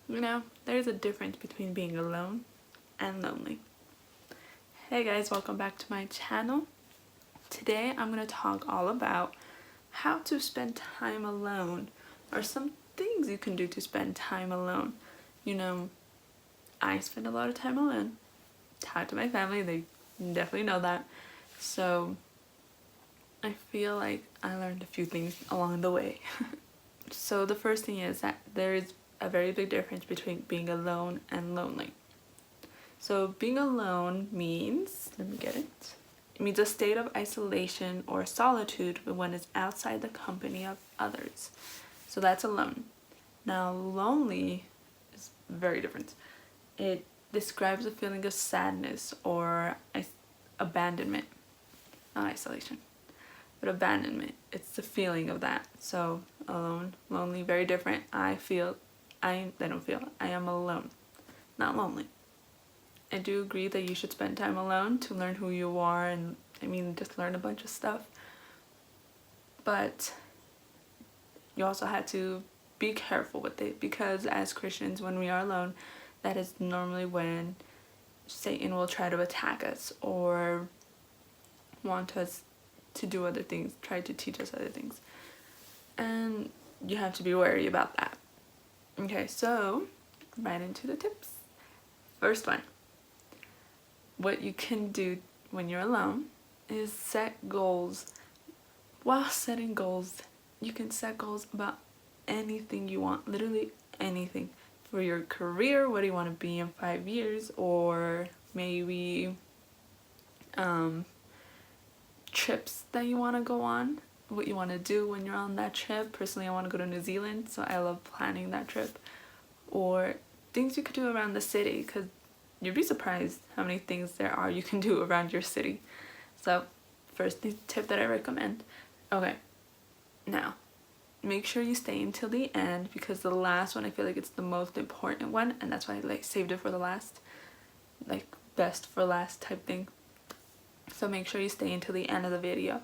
You know, there's a difference between being alone and lonely. Hey guys, welcome back to my channel. Today I'm going to talk all about how to spend time alone, or some things you can do to spend time alone. You know, I spend a lot of time alone. Talk to my family, they definitely know that. So I feel like I learned a few things along the way. So the first thing is that there is a very big difference between being alone and lonely. So being alone means, let me get it. It means a state of isolation or solitude when one is outside the company of others. So that's alone. Now lonely is very different. It describes a feeling of sadness or abandonment, not isolation, but abandonment. It's the feeling of that. So alone, lonely, very different. I am alone, not lonely. I do agree that you should spend time alone to learn who you are and just learn a bunch of stuff. But you also have to be careful with it, because as Christians, when we are alone, that is normally when Satan will try to attack us or want us to do other things, try to teach us other things. And you have to be wary about that. Okay, so right into the tips. First one. What you can do when you're alone is set goals. While setting goals, you can set goals about anything you want, literally anything. For your career, what do you want to be in 5 years, or maybe trips that you want to go on, what you want to do when you're on that trip. Personally, I want to go to New Zealand, so I love planning that trip. Or things you could do around the city, because you'd be surprised how many things there are you can do around your city. So first tip that I recommend. Okay, now make sure you stay until the end, because the last one, I feel like it's the most important one, and that's why I saved it for the last, best for last type thing. So make sure you stay until the end of the video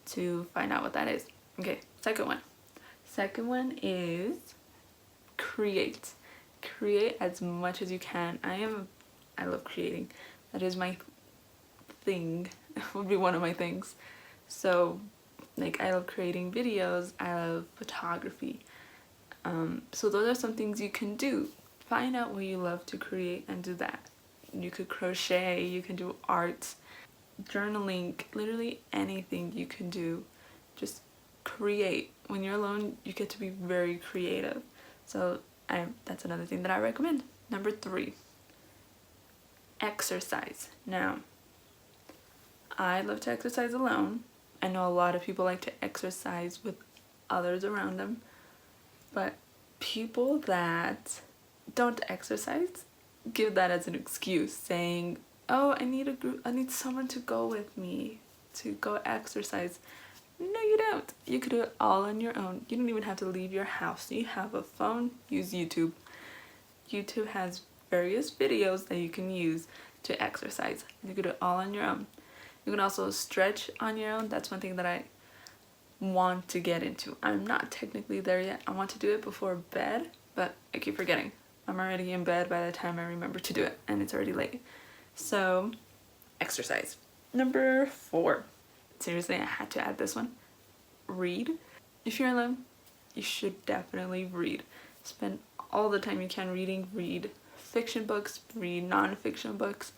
to find out what that is. Okay, second one is create as much as you can. I love creating. That is my thing. Would be one of my things. So I love creating videos, I love photography. So those are some things you can do. Find out what you love to create and do that. You could crochet, you can do art, journaling, literally anything you can do. Just create. When you're alone, you get to be very creative. So that's another thing that I recommend. Number 3, exercise. Now, I love to exercise alone. I know a lot of people like to exercise with others around them, but people that don't exercise give that as an excuse, saying, oh, I need someone to go with me to go exercise. No, you don't. You could do it all on your own. You don't even have to leave your house. You have a phone, use YouTube. YouTube has various videos that you can use to exercise. You could do it all on your own. You can also stretch on your own. That's one thing that I want to get into. I'm not technically there yet. I want to do it before bed, but I keep forgetting. I'm already in bed by the time I remember to do it, and it's already late. So, exercise. Number 4. Seriously, I had to add this one. Read. If you're alone, you should definitely read. Spend all the time you can reading. Read fiction books, read non-fiction books,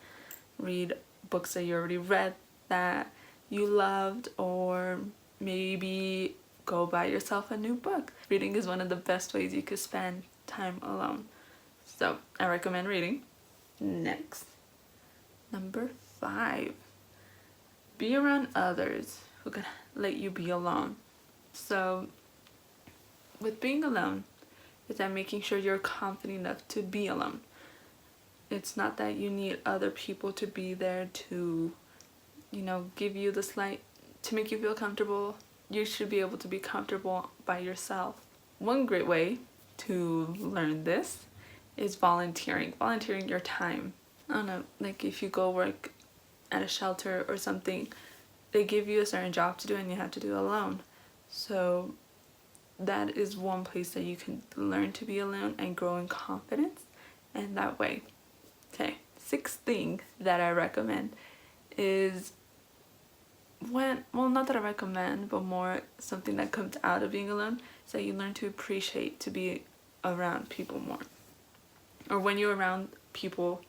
read books that you already read that you loved, or maybe go buy yourself a new book. Reading is one of the best ways you could spend time alone. So I recommend reading. Next, number 5, be around others who can let you be alone. So with being alone, is that making sure you're confident enough to be alone. It's not that you need other people to be there to, give you to make you feel comfortable. You should be able to be comfortable by yourself. One great way to learn this is volunteering your time. I don't know, if you go work at a shelter or something, they give you a certain job to do and you have to do it alone. So that is one place that you can learn to be alone and grow in confidence and that way. Okay, sixth thing that I recommend is not that I recommend, but more something that comes out of being alone, is that you learn to appreciate to be around people more. Or when you're around people,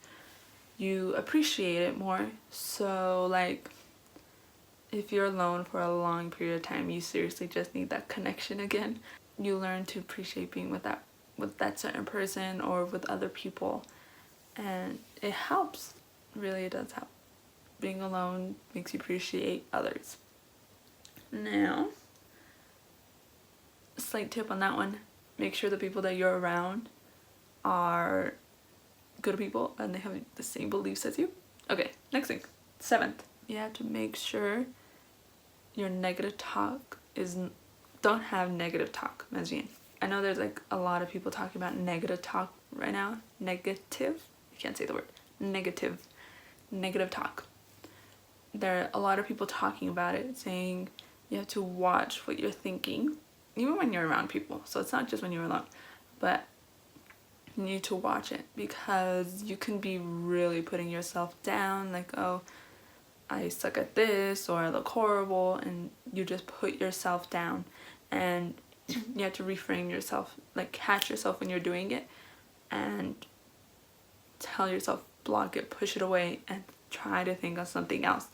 you appreciate it more. So like, if you're alone for a long period of time, you seriously just need that connection again. You learn to appreciate being with that certain person or with other people, and it helps. Really, it does help. Being alone makes you appreciate others. Now, a slight tip on that one: make sure the people that you're around are good people and they have the same beliefs as you. Okay, next thing, seventh, you have to make sure your negative talk don't have negative talk. Imagine, I know there's like a lot of people talking about negative talk right now. Negative, I can't say the word. Negative talk. There are a lot of people talking about it, saying you have to watch what you're thinking, even when you're around people. So it's not just when you're alone, but you need to watch it, because you can be really putting yourself down, like, oh, I suck at this, or I look horrible, and you just put yourself down. And you have to reframe yourself, like catch yourself when you're doing it and tell yourself, block it, push it away, and try to think of something else.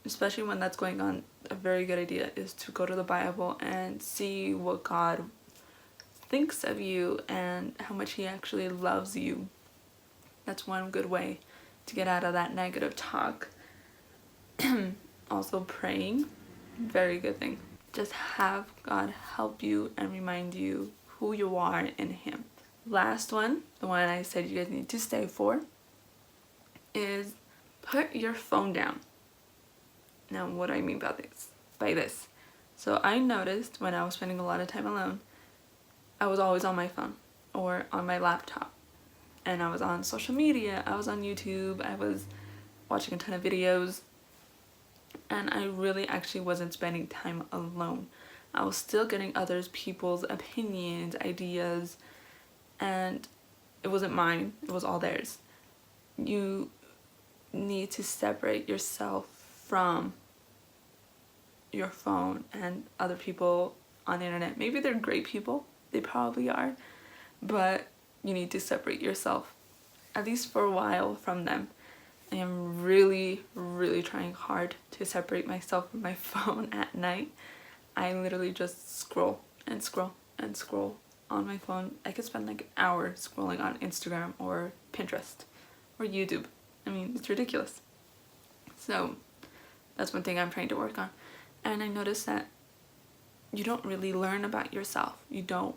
Especially when that's going on, a very good idea is to go to the Bible and see what God thinks of you and how much he actually loves you. That's one good way to get out of that negative talk. Also praying, very good thing. Just have God help you and remind you who you are in him. Last one, the one I said you guys need to stay for, is put your phone down. Now, what do I mean by this? So I noticed when I was spending a lot of time alone, I was always on my phone or on my laptop, and I was on social media, I was on YouTube, I was watching a ton of videos, and I really actually wasn't spending time alone. I was still getting people's opinions, ideas, and it wasn't mine, it was all theirs. You need to separate yourself from your phone and other people on the internet. Maybe they're great people, they probably are, but you need to separate yourself, at least for a while, from them. I am really trying hard to separate myself from my phone at night. I literally just scroll and scroll and scroll on my phone. I could spend like an hour scrolling on Instagram or Pinterest or YouTube. I mean, it's ridiculous. So that's one thing I'm trying to work on. And I noticed that you don't really learn about yourself. You don't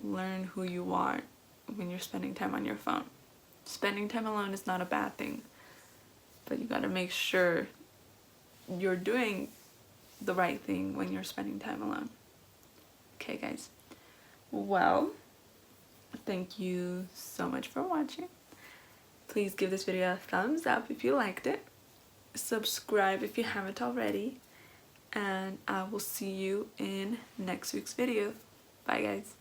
learn who you are when you're spending time on your phone. Spending time alone is not a bad thing, but you gotta make sure you're doing the right thing when you're spending time alone. Okay, guys. Well, thank you so much for watching. Please give this video a thumbs up if you liked it. Subscribe if you haven't already. And I will see you in next week's video. Bye, guys.